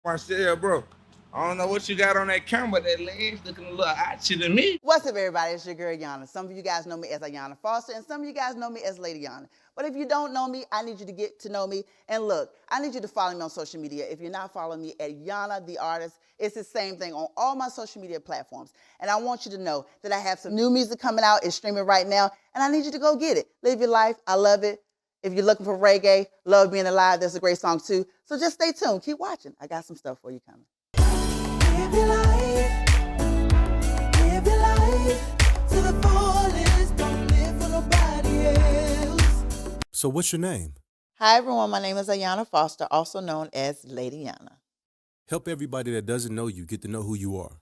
Marcel, bro, I don't know what you got on that camera, but that legs looking a little archy to me. What's up, everybody? It's your girl, Yanna. Some of you guys know me as Yanna Foster, and some of you guys know me as Lady Yanna. But if you don't know me, I need you to get to know me. And look, I need you to follow me on social media. If you're not following me at Yanna the Artist, it's the same thing on all my social media platforms. And I want you to know that I have some new music coming out. It's streaming right now, and I need you to go get it. Live your life. I love it. If you're looking for reggae, Love Being Alive, there's a great song too. So just stay tuned. Keep watching. I got some stuff for you coming. Live your life. Live your life to the fullest. Don't live for nobody else. So what's your name? Hi, everyone. My name is Yanna Foster, also known as Lady Yanna. Help everybody that doesn't know you get to know who you are.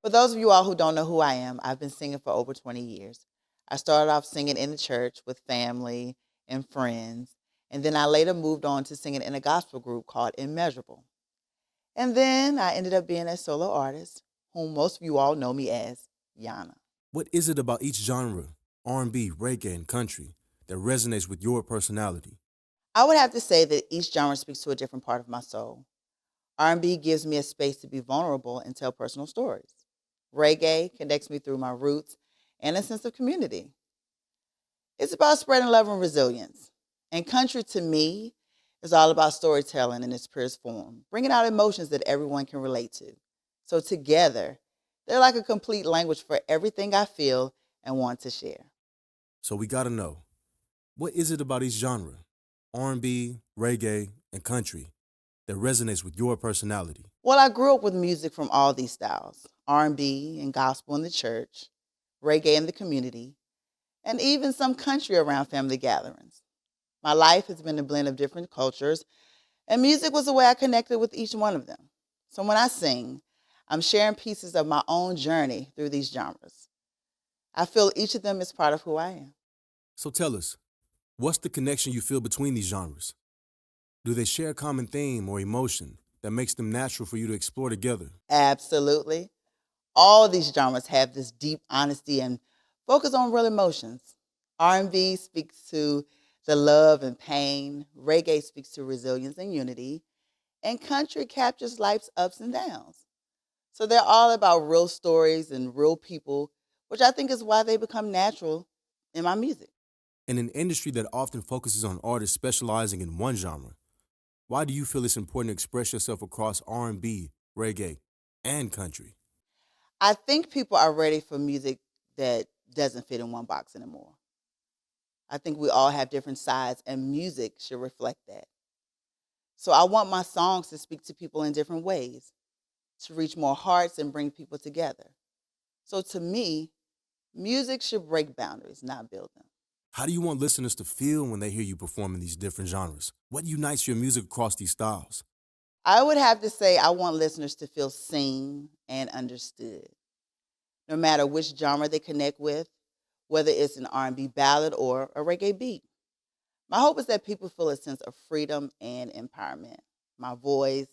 For those of you all who don't know who I am, I've been singing for over 20 years. I started off singing in the church with family and friends, and then I later moved on to singing in a gospel group called Immeasurable. And then I ended up being a solo artist, whom most of you all know me as Yanna. What is it about each genre, R&B, reggae, and country, that resonates with your personality? I would have to say that each genre speaks to a different part of my soul. R&B gives me a space to be vulnerable and tell personal stories. Reggae connects me through my roots and a sense of community. It's about spreading love and resilience. And country, to me, is all about storytelling in its purest form, bringing out emotions that everyone can relate to. So together, they're like a complete language for everything I feel and want to share. So we gotta know, what is it about each genre, R&B, reggae, and country, that resonates with your personality? Well, I grew up with music from all these styles, R&B and gospel in the church, reggae in the community, and even some country around family gatherings. My life has been a blend of different cultures, and music was the way I connected with each one of them. So when I sing, I'm sharing pieces of my own journey through these genres. I feel each of them is part of who I am. So tell us, what's the connection you feel between these genres? Do they share a common theme or emotion that makes them natural for you to explore together? Absolutely. All of these genres have this deep honesty and focus on real emotions. R&B speaks to the love and pain, reggae speaks to resilience and unity, and country captures life's ups and downs. So they're all about real stories and real people, which I think is why they become natural in my music. In an industry that often focuses on artists specializing in one genre, why do you feel it's important to express yourself across R&B, reggae, and country? I think people are ready for music that doesn't fit in one box anymore. I think we all have different sides, and music should reflect that. So I want my songs to speak to people in different ways, to reach more hearts and bring people together. So to me, music should break boundaries, not build them. How do you want listeners to feel when they hear you perform in these different genres? What unites your music across these styles? I would have to say I want listeners to feel seen and understood, no matter which genre they connect with, whether it's an R&B ballad or a reggae beat. My hope is that people feel a sense of freedom and empowerment. My voice,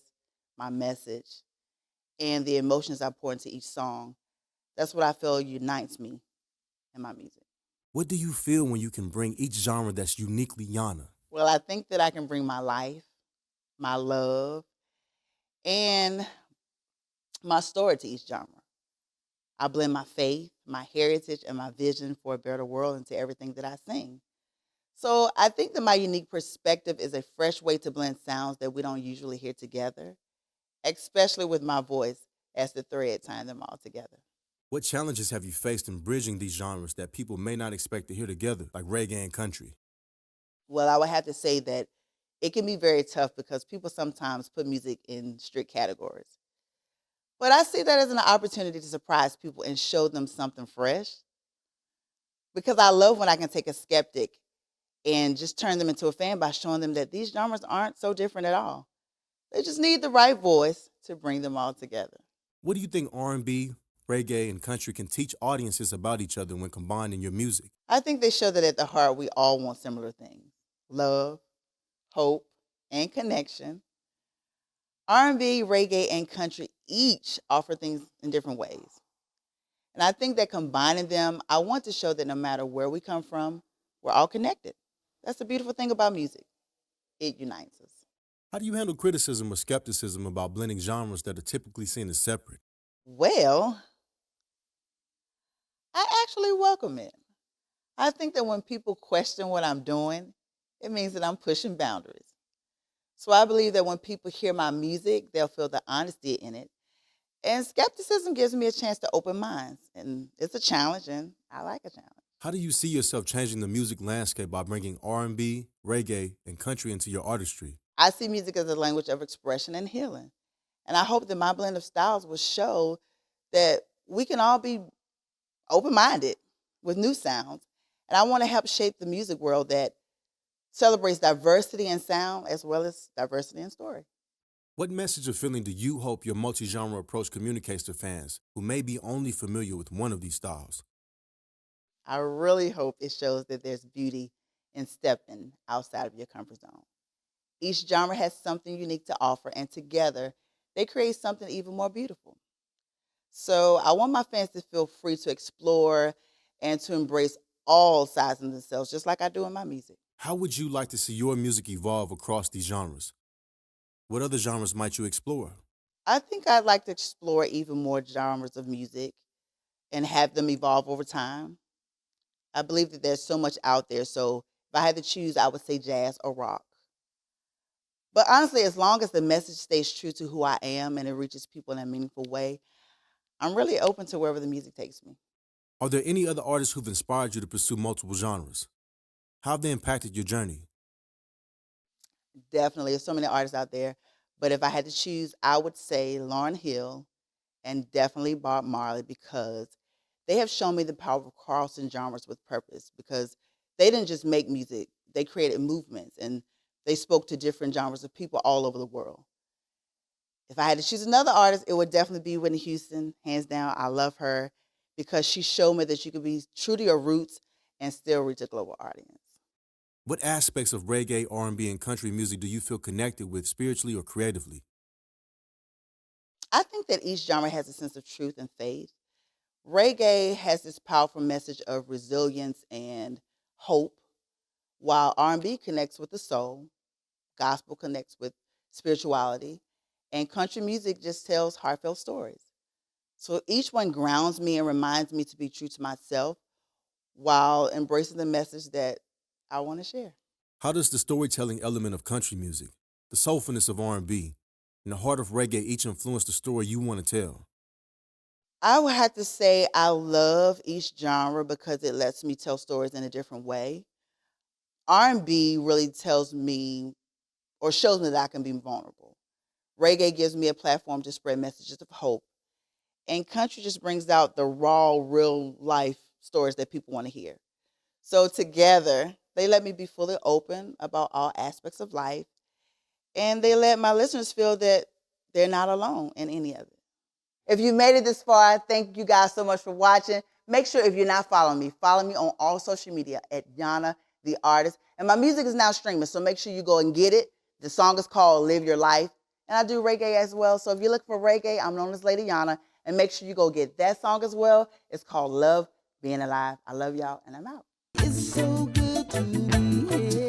my message, and the emotions I pour into each song, that's what I feel unites me in my music. What do you feel when you can bring each genre that's uniquely Yana? Well, I think that I can bring my life, my love, and my story to each genre. I blend my faith, my heritage, and my vision for a better world into everything that I sing. So I think that my unique perspective is a fresh way to blend sounds that we don't usually hear together, especially with my voice as the thread tying them all together. What challenges have you faced in bridging these genres that people may not expect to hear together, like reggae and country? Well, I would have to say that it can be very tough because people sometimes put music in strict categories. But I see that as an opportunity to surprise people and show them something fresh because I love when I can take a skeptic and just turn them into a fan by showing them that these genres aren't so different at all. They just need the right voice to bring them all together. What do you think R&B, reggae, and country can teach audiences about each other when combined in your music? I think they show that at the heart we all want similar things: love, hope, and connection. R&B, reggae, and country each offer things in different ways. And I think that combining them, I want to show that no matter where we come from, we're all connected. That's the beautiful thing about music. It unites us. How do you handle criticism or skepticism about blending genres that are typically seen as separate? Well, I actually welcome it. I think that when people question what I'm doing, it means that I'm pushing boundaries. So I believe that when people hear my music, they'll feel the honesty in it. And skepticism gives me a chance to open minds. And it's a challenge, and I like a challenge. How do you see yourself changing the music landscape by bringing R&B, reggae, and country into your artistry? I see music as a language of expression and healing. And I hope that my blend of styles will show that we can all be open minded with new sounds. And I want to help shape the music world that celebrates diversity in sound as well as diversity in story. What message or feeling do you hope your multi-genre approach communicates to fans who may be only familiar with one of these styles? I really hope it shows that there's beauty in stepping outside of your comfort zone. Each genre has something unique to offer, and together they create something even more beautiful. So I want my fans to feel free to explore and to embrace all sides of themselves, just like I do in my music. How would you like to see your music evolve across these genres? What other genres might you explore? I think I'd like to explore even more genres of music and have them evolve over time. I believe that there's so much out there. So if I had to choose, I would say jazz or rock. But honestly, as long as the message stays true to who I am and it reaches people in a meaningful way, I'm really open to wherever the music takes me. Are there any other artists who've inspired you to pursue multiple genres? How have they impacted your journey? Definitely, there's so many artists out there. But if I had to choose, I would say Lauryn Hill and definitely Bob Marley because they have shown me the power of crossing genres with purpose because they didn't just make music, they created movements and they spoke to different genres of people all over the world. If I had to choose another artist, it would definitely be Whitney Houston, hands down. I love her because she showed me that you could be true to your roots and still reach a global audience. What aspects of reggae, R&B, and country music do you feel connected with spiritually or creatively? I think that each genre has a sense of truth and faith. Reggae has this powerful message of resilience and hope, while R&B connects with the soul, gospel connects with spirituality, and country music just tells heartfelt stories. So each one grounds me and reminds me to be true to myself while embracing the message that I want to share. How does the storytelling element of country music, the soulfulness of R&B, and the heart of reggae each influence the story you want to tell? I would have to say I love each genre because it lets me tell stories in a different way. R&B really tells me or shows me that I can be vulnerable. Reggae gives me a platform to spread messages of hope. And country just brings out the raw, real life stories that people want to hear. So together, they let me be fully open about all aspects of life. And they let my listeners feel that they're not alone in any of it. If you made it this far, thank you guys so much for watching. Make sure if you're not following me, follow me on all social media at Yanna the Artist. And my music is now streaming, so make sure you go and get it. The song is called Live Your Life. And I do reggae as well. So if you look for reggae, I'm known as Lady Yanna. And make sure you go get that song as well. It's called Love Being Alive. I love y'all, and I'm out. It's so good to be here.